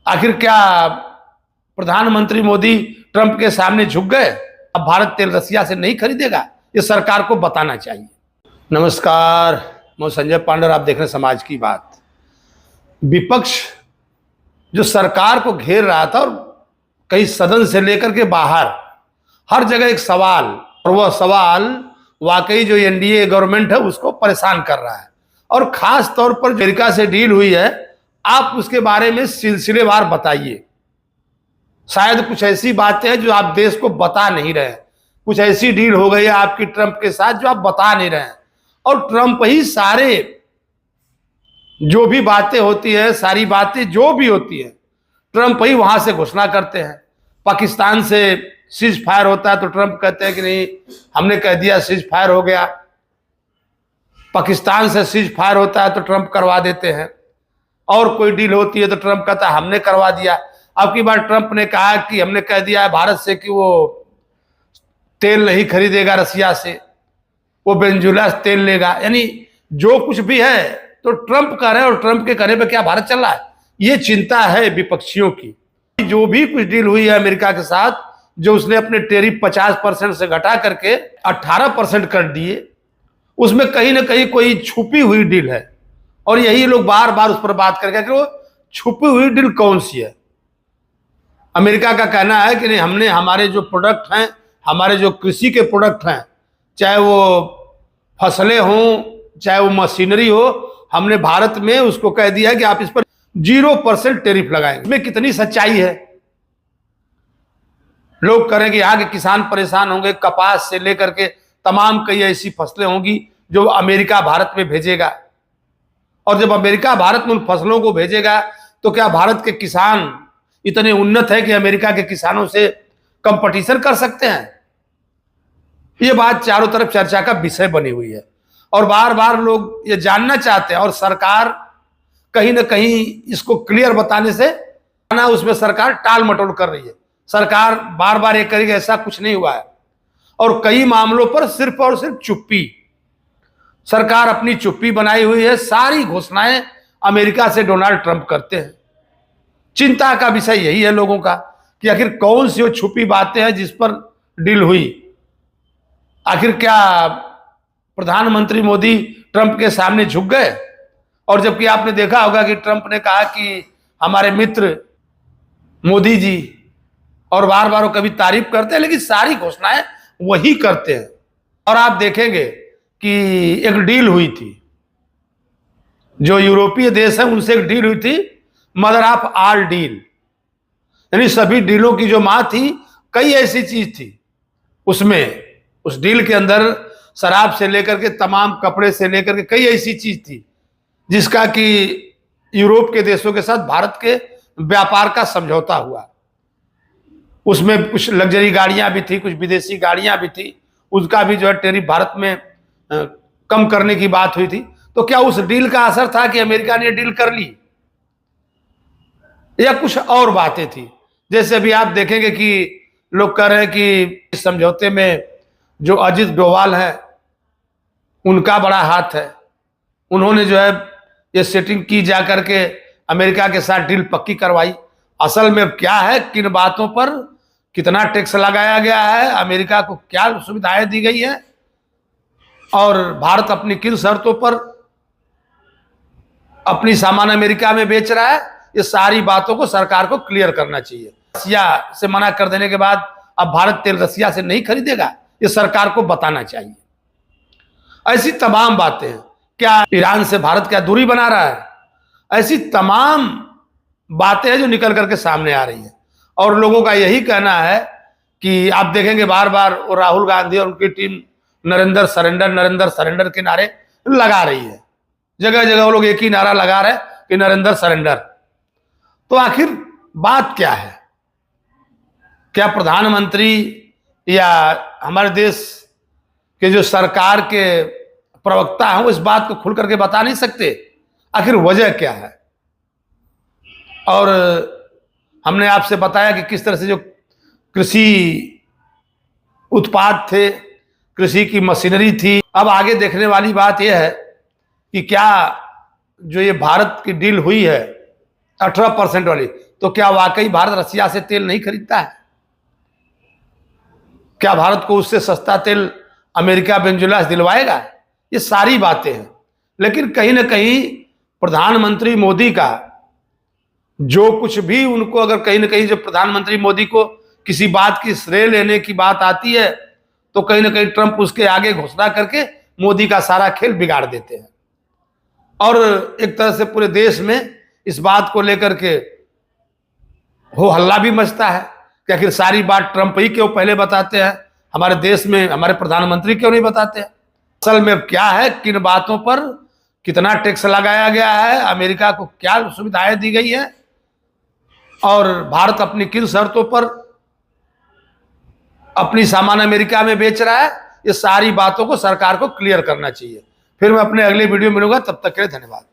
आखिर क्या प्रधानमंत्री मोदी ट्रंप के सामने झुक गए? अब भारत तेल रसिया से नहीं खरीदेगा, ये सरकार को बताना चाहिए। नमस्कार, मैं संजय पांडे, आप देख रहे हैं समाज की बात। विपक्ष जो सरकार को घेर रहा था और कई सदन से लेकर के बाहर हर जगह एक सवाल, और वह सवाल वाकई जो एनडीए गवर्नमेंट है उसको परेशान कर रहा है। और खास तौर पर अमेरिका से डील हुई है, आप उसके बारे में सिलसिलेवार बताइए। शायद कुछ ऐसी बातें हैं जो आप देश को बता नहीं रहे हैं, कुछ ऐसी डील हो गई है आपकी ट्रंप के साथ जो आप बता नहीं रहे हैं। और ट्रंप ही सारे जो भी बातें होती है, सारी बातें जो भी होती है, ट्रंप ही वहां से घोषणा करते हैं। पाकिस्तान से सीज फायर होता है तो ट्रंप कहते हैं कि नहीं, हमने कह दिया सीज फायर हो गया। पाकिस्तान से सीज फायर होता है तो ट्रंप करवा देते हैं। और कोई डील होती है तो ट्रंप कहता है हमने करवा दिया। अब की बार ट्रंप ने कहा कि हमने कह दिया है भारत से कि वो तेल नहीं खरीदेगा रसिया से, वो वेनेजुएला से तेल लेगा। यानी जो कुछ भी है तो ट्रंप कर रहे हैं, और ट्रंप के कहने पे क्या भारत चल रहा है, ये चिंता है विपक्षियों की। जो भी कुछ डील हुई है अमेरिका के साथ, जो उसने अपने टैरिफ 50% से घटा करके 18% कर दिए, उसमें कहीं ना कहीं कोई छुपी हुई डील है। और यही लोग बार बार उस पर बात करके कि वो छुपी हुई डील कौन सी है। अमेरिका का कहना है कि नहीं, हमने हमारे जो प्रोडक्ट हैं, हमारे जो कृषि के प्रोडक्ट हैं, चाहे वो फसलें हों चाहे वो मशीनरी हो, हमने भारत में उसको कह दिया है कि आप इस पर 0% टैरिफ लगाएंगे। इसमें कितनी सच्चाई है? लोग कह रहे हैं कि यहाँ के किसान परेशान होंगे, कपास से लेकर के तमाम कई ऐसी फसलें होंगी जो अमेरिका भारत में भेजेगा। और जब अमेरिका भारत में उन फसलों को भेजेगा तो क्या भारत के किसान इतने उन्नत है कि अमेरिका के किसानों से कंपटीशन कर सकते हैं? ये बात चारों तरफ चर्चा का विषय बनी हुई है और बार बार लोग ये जानना चाहते हैं। और सरकार कहीं ना कहीं इसको क्लियर बताने से ना, उसमें सरकार टाल मटोल कर रही है। सरकार बार बार ये करेगी ऐसा कुछ नहीं हुआ है, और कई मामलों पर सिर्फ और सिर्फ चुप्पी। सरकार अपनी चुप्पी बनाई हुई है। सारी घोषणाएं अमेरिका से डोनाल्ड ट्रंप करते हैं। चिंता का विषय यही है लोगों का कि आखिर कौन सी वो छुपी बातें हैं जिस पर डील हुई। आखिर क्या प्रधानमंत्री मोदी ट्रंप के सामने झुक गए? और जबकि आपने देखा होगा कि ट्रंप ने कहा कि हमारे मित्र मोदी जी, और बार बार वो कभी तारीफ करते हैं लेकिन सारी घोषणाएं वही करते हैं। और आप देखेंगे कि एक डील हुई थी, जो यूरोपीय देश है उनसे एक डील हुई थी, मदर ऑफ ऑल डील, यानी सभी डीलों की जो मां थी। कई ऐसी चीज थी उसमें, उस डील के अंदर शराब से लेकर के तमाम कपड़े से लेकर के कई ऐसी चीज थी जिसका कि यूरोप के देशों के साथ भारत के व्यापार का समझौता हुआ। उसमें कुछ लग्जरी गाड़ियां भी थी, कुछ विदेशी गाड़ियां भी थी, उसका भी जो है टैरिफ भारत में कम करने की बात हुई थी। तो क्या उस डील का असर था कि अमेरिका ने डील कर ली, या कुछ और बातें थी? जैसे अभी आप देखेंगे कि लोग कह रहे हैं कि इस समझौते में जो अजित डोवाल है उनका बड़ा हाथ है। उन्होंने जो है ये सेटिंग की जा करके अमेरिका के साथ डील पक्की करवाई। असल में क्या है, किन बातों पर कितना टैक्स लगाया गया है, अमेरिका को क्या सुविधाएं दी गई है, और भारत अपनी किन शर्तों पर अपनी सामान अमेरिका में बेच रहा है, ये सारी बातों को सरकार को क्लियर करना चाहिए। रसिया से मना कर देने के बाद अब भारत तेल रसिया से नहीं खरीदेगा, ये सरकार को बताना चाहिए। ऐसी तमाम बातें हैं। क्या ईरान से भारत क्या दूरी बना रहा है? ऐसी तमाम बातें हैं जो निकल करके सामने आ रही है। और लोगों का यही कहना है कि आप देखेंगे बार बार वो राहुल गांधी और उनकी टीम नरेंद्र सरेंडर के नारे लगा रही है। जगह जगह वो लोग एक ही नारा लगा रहे हैं कि नरेंद्र सरेंडर। तो आखिर बात क्या है? क्या प्रधानमंत्री या हमारे देश के जो सरकार के प्रवक्ता हैं वो इस बात को खुल करके बता नहीं सकते? आखिर वजह क्या है? और हमने आपसे बताया कि किस तरह से जो कृषि उत्पाद थे, कृषि की मशीनरी थी। अब आगे देखने वाली बात यह है कि क्या जो ये भारत की डील हुई है 18% वाली, तो क्या वाकई भारत रसिया से तेल नहीं खरीदता है? क्या भारत को उससे सस्ता तेल अमेरिका वेनेजुएला दिलवाएगा? ये सारी बातें हैं। लेकिन कहीं ना कहीं प्रधानमंत्री मोदी का जो कुछ भी, उनको अगर कहीं ना कहीं जब प्रधानमंत्री मोदी को किसी बात की श्रेय लेने की बात आती है तो कहीं ना कहीं ट्रंप उसके आगे घोषणा करके मोदी का सारा खेल बिगाड़ देते हैं। और एक तरह से पूरे देश में इस बात को लेकर के हो हल्ला भी मचता है कि आखिर सारी बात ट्रंप ही क्यों पहले बताते हैं, हमारे देश में हमारे प्रधानमंत्री क्यों नहीं बताते हैं? असल में अब क्या है, किन बातों पर कितना टैक्स लगाया गया है, अमेरिका को क्या सुविधाएं दी गई है और भारत अपनी किन शर्तों पर अपनी सामान अमेरिका में बेच रहा है, ये सारी बातों को सरकार को क्लियर करना चाहिए। फिर मैं अपने अगले वीडियो में मिलूंगा, तब तक के लिए धन्यवाद।